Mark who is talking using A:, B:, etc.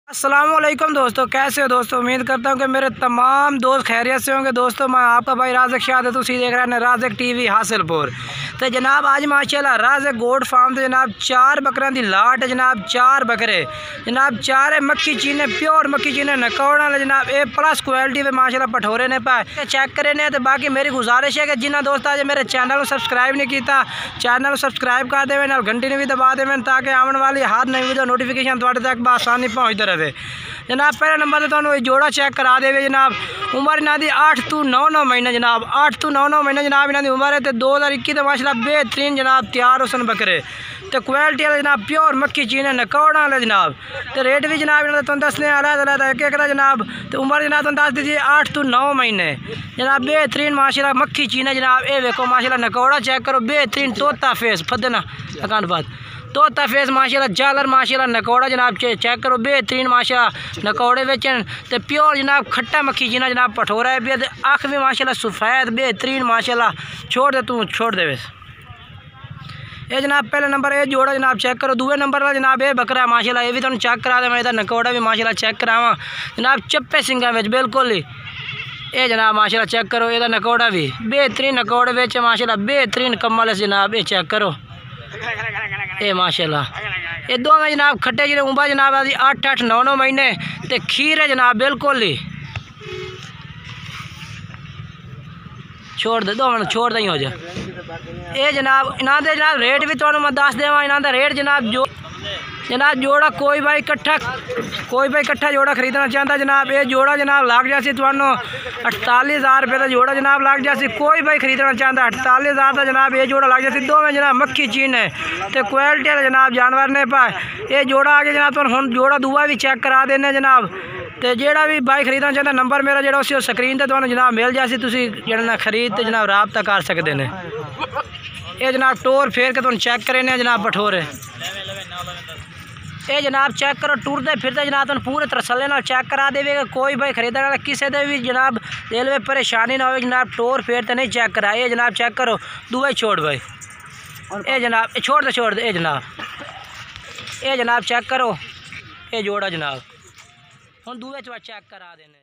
A: अस्सलामुअलैकुम दोस्तों, कैसे हो दोस्तों। उम्मीद करता हूँ कि मेरे तमाम दोस्त खैरियत से होंगे। दोस्तों मैं आपका भाई राज़िक शाह तुसी देख रहे हैं राज़िक टीवी हासिलपुर। तो जनाब आज माशाल्लाह राज़िक गोट फार्म तो जनाब 4 बकरों की लाट है जनाब। 4 बकरे जनाब, 4 मक्खी चीने प्योर मक्खी चीने नकौड़ा जनाब ए प्लस क्वालिटी पे माशाल्लाह पठोरे ने पाए चेक करे ने। तो बाकी मेरी गुजारिश है कि जिन्हें दोस्त आज मेरे चैनल को सब्सक्राइब नहीं किया चैनल को सब्सक्राइब कर देवे नाल घंटी ने भी दबा देवे ताकि आने वाली हर नई वीडियो नोटिफिकेशन थोड़े तक आसानी पहुँचते रहे। जनाब पहले नंबर तो तुहानू जोड़ा चेक करा देवे जनाब। उम्र इन्हों की 8 to 9 महीने जनाब। 8 to 9 महीने जनाब इन्हों की उम्र है। तो 2021 तो माशाल्लाह बेहतरीन जनाब तैयार होसन बकरे। तो क्वालिटी वाले जनाब प्योर मक्खी चीने नकौड़ा वाले जनाब। तो रेट भी जनाब इन्होंने तुम दसने अलग एक एक जनाब। तो उम्र जनाब तुम दस दीजिए 8 to 9 महीने जनाब। बेहतरीन माशाल्लाह मक्खी चीने जनाब। ये देखो माशाल्लाह नकौड़ा चेक करो बेहतरीन तोता फेस फदना अकान बात तोता फेस माशाल्लाह जालर माशाल्लाह नकौड़ा जनाब चेक करो बेहतरीन माशाल्लाह नकौड़े बेचन। तो प्योर जनाब खट्टा मक्खी जीना जनाब पठोरा है। अख भी माशाल्लाह सफ़ेद बेहतरीन माशाल्लाह। छोड़ दे तू छोड़ दे बस। ये जनाब पहले नंबर ये जोड़ा जनाब चेक करो। दूसरे नंबर का जनाब ये बकरा माशाल्लाह ये भी तुम चेक करा दे। मैं इधर नकौड़ा भी माशाल्लाह चेक करावा जनाब चप्पे सिंगा में बिल्कुल ही। ये जनाब माशाल्लाह चेक करो इधर नकौड़ा भी बेहतरीन नकौड़े बेच माशाल्लाह बेहतरीन कम्मल जनाब। ये चेक करो ये माशाल्लाह ये दोवें जनाब खट्टे जी उम्र जनाब 8 9 महीने। तो खीर है जनाब बिल्कुल ही। छोड़ दे 2 मिनट छोड़ दे हो जा। ये जनाब इन्हों के जनाब रेट भी तुहानू मैं दस देवां। इन्हों का रेट जनाब जनाब जोड़ा कोई भाई इकट्ठा जोड़ा खरीदना चाहता जनाब। ये जोड़ा जनाब लग जासी तुहानू 48,000 रुपये का जोड़ा जनाब लग जासी। कोई भाई खरीदना चाहता 48,000 का जनाब ये जोड़ा लग जासी। दोवें जनाब मक्खी चीन है। तो क्वालिटी वाले जनाब जानवर ने पाए। ये जोड़ा आ गया जनाब तुम हम जोड़ा दूआ भी चेक करा देने जनाब। तो जोड़ा भी भाई खरीदना चाहता नंबर मेरा जो उसी स्क्रीन पर तुहानू जनाब मिल जासी। तुसी जिहड़ा खरीद तो जनाब राबता कर सकते हैं। ये जनाब टोर फेर के तुम चेक करें जनाब पठोरे। ये जनाब चेक करो टुरते फिरते जनाब तुम पूरे तसल्ले नाल चेक करा देवे। कोई भाई खरीदने वाला किसी दे भी जनाब रेलवे परेशानी ना हो जनाब। टोर फेर तो नहीं चेक करा। ये जनाब चेक करो दुआ छोड़ भाई। ये जनाब छोड़ दे ये जनाब चेक करो ये जोड़ा जनाब हम दुए चेक करा देने।